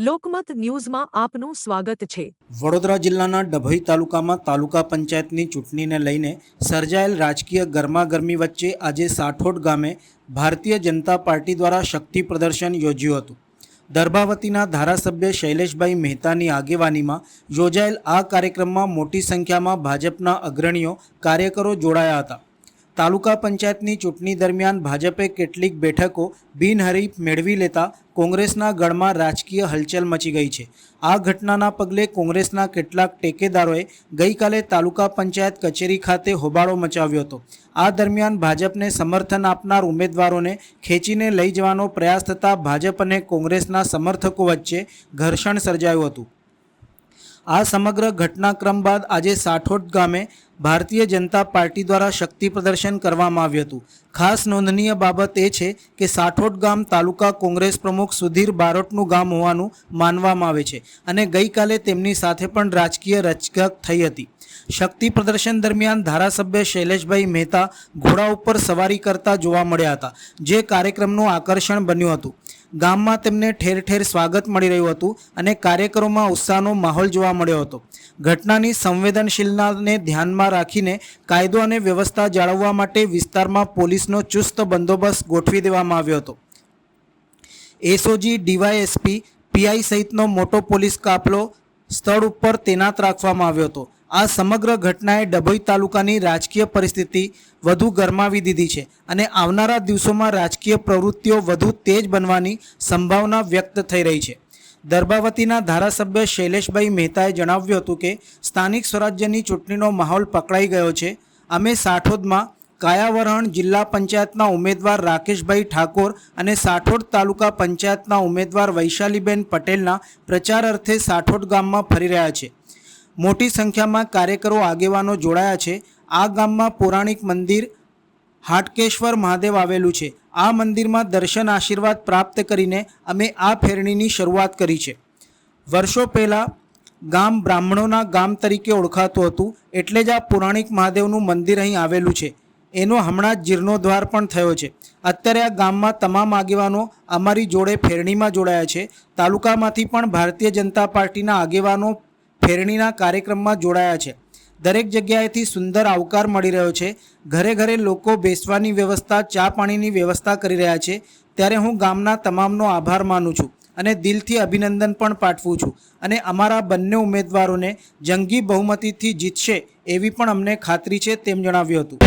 લોકમત ન્યૂઝમાં આપનું સ્વાગત છે। વડોદરા જિલ્લાના ડભોઈ તાલુકામાં તાલુકા પંચાયતની ચૂંટણીને લઈને સર્જાયેલ રાજકીય ગરમાગરમી વચ્ચે આજે સાઠોડ ગામે ભારતીય જનતા પાર્ટી દ્વારા શક્તિ પ્રદર્શન યોજ્યું હતું। દર્ભાવતીના ધારાસભ્ય શૈલેષભાઈ મહેતાની આગેવાનીમાં યોજાયેલ આ કાર્યક્રમમાં મોટી સંખ્યામાં ભાજપના અગ્રણીઓ કાર્યકરો જોડાયા હતા। તાલુકા પંચાયતની ચૂંટણી દરમિયાન ભાજપે કેટલીક બેઠકો બિનહરીફ મેળવી લેતા કોંગ્રેસના ગઢમાં રાજકીય હલચલ મચી ગઈ છે। આ ઘટનાના પગલે કોંગ્રેસના કેટલાક ટેકેદારોએ ગઈકાલે તાલુકા પંચાયત કચેરી ખાતે હોબાળો મચાવ્યો હતો। આ દરમિયાન ભાજપને સમર્થન આપનાર ઉમેદવારોને ખેંચીને લઈ જવાનો પ્રયાસ થતાં ભાજપ અને કોંગ્રેસના સમર્થકો વચ્ચે ઘર્ષણ સર્જાયું હતું। આ સમગ્ર ઘટનાક્રમ બાદ આજે સાઠોડ ગામે ભારતીય જનતા પાર્ટી દ્વારા શક્તિ પ્રદર્શન કરવામાં આવ્યું હતું। ખાસ નોંધનીય બાબત એ છે કે સાઠોડ ગામ તાલુકા કોંગ્રેસ પ્રમુખ સુધીર બારોટનું ગામ હોવાનું માનવામાં આવે છે અને ગઈકાલે તેમની સાથે પણ રાજકીય રચકક થઈ હતી। શક્તિ પ્રદર્શન દરમિયાન ધારાસભ્ય શૈલેષભાઈ મહેતા ઘોડા ઉપર સવારી કરતા જોવા મળ્યા હતા, જે કાર્યક્રમનું આકર્ષણ બન્યું હતું। ગામમાં તેમને ઠેર ઠેર સ્વાગત મળી રહ્યું હતું અને કાર્યકરોમાં ઉત્સાહનો માહોલ જોવા મળ્યો હતો। ઘટનાની સંવેદનશીલતાને ધ્યાનમાં રાખીને કાયદો અને વ્યવસ્થા જાળવવા માટે વિસ્તારમાં પોલીસનો ચુસ્ત બંદોબસ્ત ગોઠવી દેવામાં આવ્યો હતો। એસઓજી, ડીવાયએસપી, પીઆઈ સહિતનો મોટો પોલીસ કાફલો સ્થળ ઉપર તૈનાત રાખવામાં આવ્યો હતો। આ સમગ્ર ઘટનાએ ડભોઈ તાલુકાની રાજકીય પરિસ્થિતિ વધુ ગરમાવી દીધી છે અને આવનારા દિવસોમાં રાજકીય પ્રવૃત્તિઓ વધુ તેજ બનવાની સંભાવના વ્યક્ત થઈ રહી છે। દર્ભાવતીના ધારાસભ્ય શૈલેષભાઈ મહેતાએ જણાવ્યું હતું કે સ્થાનિક સ્વરાજ્યની ચૂંટણીનો માહોલ પકડાઈ ગયો છે। અમે સાઠોદમાં કાયાવરણ જિલ્લા પંચાયતના ઉમેદવાર રાકેશભાઈ ઠાકોર અને સાઠોડ તાલુકા પંચાયતના ઉમેદવાર વૈશાલીબેન પટેલના પ્રચાર અર્થે સાઠોડ ગામમાં ફરી રહ્યા છે। મોટી સંખ્યામાં કાર્યકરો આગેવાનો જોડાયા છે। આ ગામમાં પૌરાણિક મંદિર હાટકેશ્વર મહાદેવ આવેલું છે। આ મંદિરમાં દર્શન આશીર્વાદ પ્રાપ્ત કરીને અમે આ ફેરણીની શરૂઆત કરી છે। વર્ષો પહેલાં ગામ બ્રાહ્મણોના ગામ તરીકે ઓળખાતું હતું, એટલે જ આ પૌરાણિક મહાદેવનું મંદિર અહીં આવેલું છે। એનો હમણાં જ જીર્ણોદ્ધાર પણ થયો છે। અત્યારે આ ગામમાં તમામ આગેવાનો અમારી જોડે ફેરણીમાં જોડાયા છે। તાલુકામાંથી પણ ભારતીય જનતા પાર્ટીના આગેવાનો ફેરણીના કાર્યક્રમમાં જોડાયા છે। દરેક જગ્યાએથી સુંદર આવકાર મળી રહ્યો છે। ઘરે ઘરે લોકો બેસવાની વ્યવસ્થા, ચા પાણીની વ્યવસ્થા કરી રહ્યા છે। ત્યારે હું ગામના તમામનો આભાર માનું છું અને દિલથી અભિનંદન પણ પાઠવું છું અને અમારા બંને ઉમેદવારોને જંગી બહુમતીથી જીતશે એવી પણ અમને ખાતરી છે, તેમ જણાવ્યું હતું।